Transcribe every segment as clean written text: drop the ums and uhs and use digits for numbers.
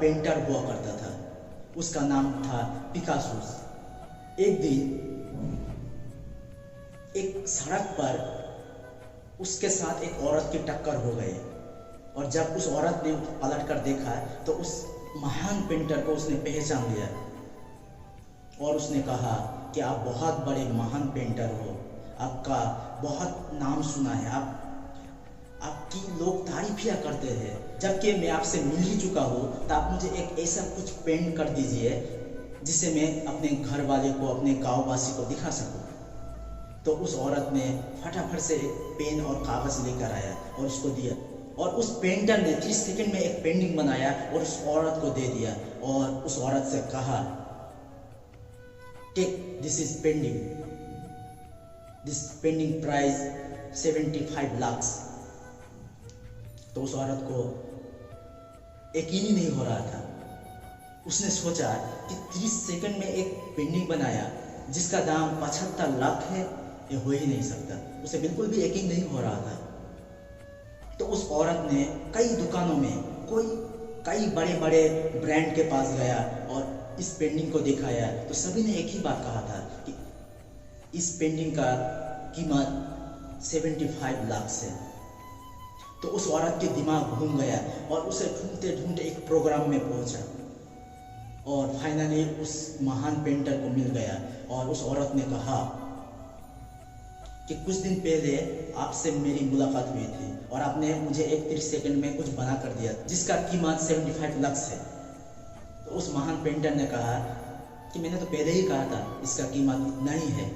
Painter हुआ करता था। उसका नाम था पिकासो। एक दिन एक सड़क पर उसके साथ एक औरत की टक्कर हो गई और जब उस औरत ने पलट कर देखा तो उस महान पेंटर को उसने पहचान लिया और उसने कहा कि आप बहुत बड़े महान पेंटर हो, आपका बहुत नाम सुना है, आपकी लोग तारीफिया करते हैं, जबकि मैं आपसे मिल ही चुका हूँ, तो आप मुझे एक ऐसा कुछ पेंट कर दीजिए जिसे मैं अपने घर वाले को, अपने गाँव वासी को दिखा सकूँ। तो उस औरत ने फटाफट से एक पेन और कागज लेकर आया और उसको दिया और उस पेंटर ने 30 सेकंड में एक पेंटिंग बनाया और उस औरत को दे दिया और उस औरत से कहा, take this is painting, this painting price 75 lakh. तो उस औरत को यकीन ही नहीं हो रहा था। उसने सोचा कि 30 सेकंड में एक पेंटिंग बनाया जिसका दाम 75 लाख है, ये हो ही नहीं सकता। उसे बिल्कुल भी यकीन नहीं हो रहा था। तो उस औरत ने कई दुकानों में कई बड़े बड़े ब्रांड के पास गया और इस पेंटिंग को दिखाया तो सभी ने एक ही बात कहा था कि इस पेंटिंग का कीमत 75 लाख है। तो उस औरत के दिमाग घूम गया और उसे ढूंढते ढूंढते एक प्रोग्राम में पहुंचा और फाइनली उस महान पेंटर को मिल गया और उस औरत ने कहा कि कुछ दिन पहले आपसे मेरी मुलाकात हुई थी और आपने मुझे 31 सेकंड में कुछ बना कर दिया जिसका कीमत 75 लाख है। तो उस महान पेंटर ने कहा कि मैंने तो पहले ही कहा था इसका कीमत इतना ही है।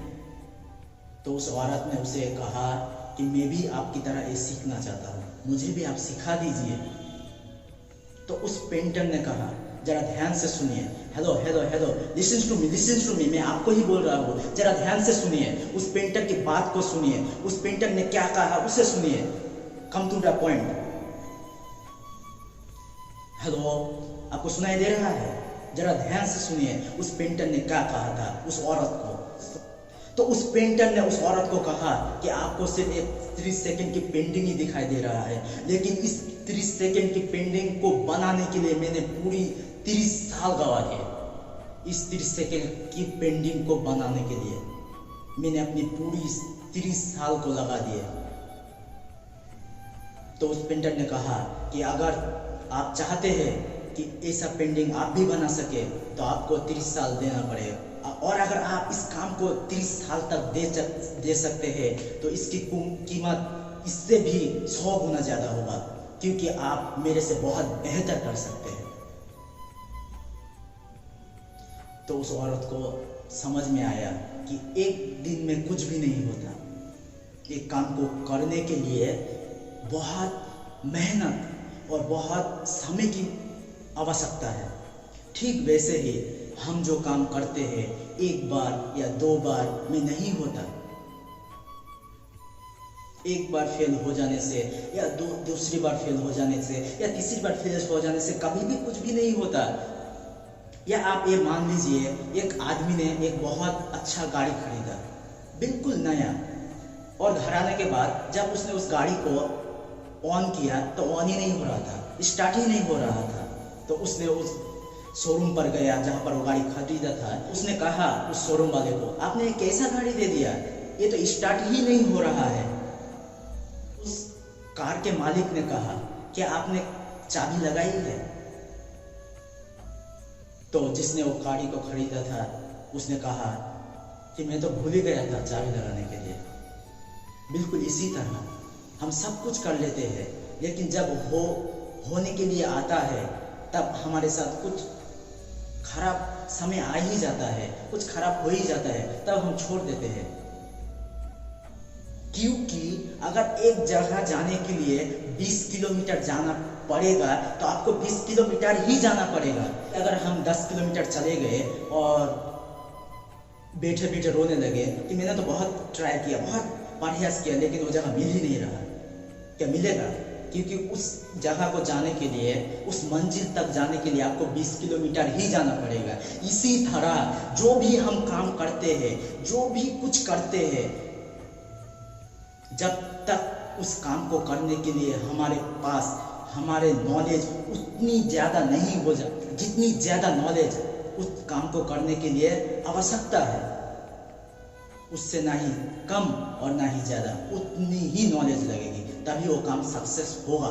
तो उस औरत ने उसे कहा कि मैं भी आपकी तरह ये सीखना चाहता हूँ, मुझे भी आप सिखा दीजिए। तो उस पेंटर ने कहा, जरा ध्यान से सुनिए, hello hello hello, listen to me, मैं आपको ही बोल रहा हूँ, जरा ध्यान से सुनिए, उस पेंटर की बात को सुनिए, उस पेंटर ने क्या कहा उसे सुनिए, come to the point. Hello, आपको सुनाई दे रहा है? जरा ध्यान से सुनिए, उस पेंटर ने क्या कहा था उस औरत को। तो उस पेंटर ने उस औरत को कहा कि आपको सिर्फ एक 30 सेकंड की पेंटिंग ही दिखाई दे रहा है, लेकिन इस 30 सेकंड की पेंटिंग को बनाने के लिए मैंने पूरी 30 साल गवा दिए। इस 30 सेकंड की पेंटिंग को बनाने के लिए मैंने अपनी पूरी 30 साल को लगा दिए। तो उस पेंटर ने कहा कि अगर आप चाहते हैं कि ऐसा पेंटिंग आप भी बना सके तो आपको 30 साल देना पड़ेगा, और अगर आप इस काम को 30 साल तक दे सकते हैं तो इसकी कीमत इससे भी 100 गुना ज़्यादा होगा, क्योंकि आप मेरे से बहुत बेहतर कर सकते हैं। तो उस औरत को समझ में आया कि एक दिन में कुछ भी नहीं होता, एक काम को करने के लिए बहुत मेहनत और बहुत समय की आवश्यकता है। ठीक वैसे ही हम जो काम करते हैं एक बार या 2 बार में नहीं होता। एक बार फेल हो जाने से या दूसरी बार फेल हो जाने से या तीसरी बार फेल हो जाने से कभी भी कुछ भी नहीं होता। या आप ये मान लीजिए, एक आदमी ने एक बहुत अच्छा गाड़ी खरीदा, बिल्कुल नया, और घर आने के बाद जब उसने उस गाड़ी को ऑन किया तो ऑन ही नहीं हो रहा था, स्टार्ट ही नहीं हो रहा था। तो उसने उस शोरूम पर गया जहाँ पर वो गाड़ी खरीदा था। उसने कहा उस शोरूम वाले को, आपने एक कैसा गाड़ी दे दिया, ये तो स्टार्ट ही नहीं हो रहा है। उस कार के मालिक ने कहा, क्या आपने चाबी लगाई है? तो जिसने वो गाड़ी को खरीदा था उसने कहा कि मैं तो भूल ही गया था चाबी लगाने के लिए। बिल्कुल इसी तरह हम सब कुछ कर लेते हैं, लेकिन जब होने के लिए आता है तब हमारे साथ कुछ खराब समय आ ही जाता है, कुछ खराब हो ही जाता है, तब हम छोड़ देते हैं। क्योंकि अगर एक जगह जाने के लिए 20 किलोमीटर जाना पड़ेगा तो आपको 20 किलोमीटर ही जाना पड़ेगा। अगर हम 10 किलोमीटर चले गए और बैठे बैठे रोने लगे कि मैंने तो बहुत ट्राई किया, बहुत प्रयास किया, लेकिन वो जगह मिल ही नहीं रहा, क्या मिलेगा? क्योंकि उस जगह को जाने के लिए, उस मंजिल तक जाने के लिए आपको 20 किलोमीटर ही जाना पड़ेगा। इसी तरह जो भी हम काम करते हैं, जो भी कुछ करते हैं, जब तक उस काम को करने के लिए हमारे पास हमारे नॉलेज उतनी ज़्यादा नहीं हो जा, जितनी ज़्यादा नॉलेज उस काम को करने के लिए आवश्यकता है, उससे ना ही कम और ना ही ज़्यादा, उतनी ही नॉलेज लगेगी, तभी वो काम सक्सेस होगा।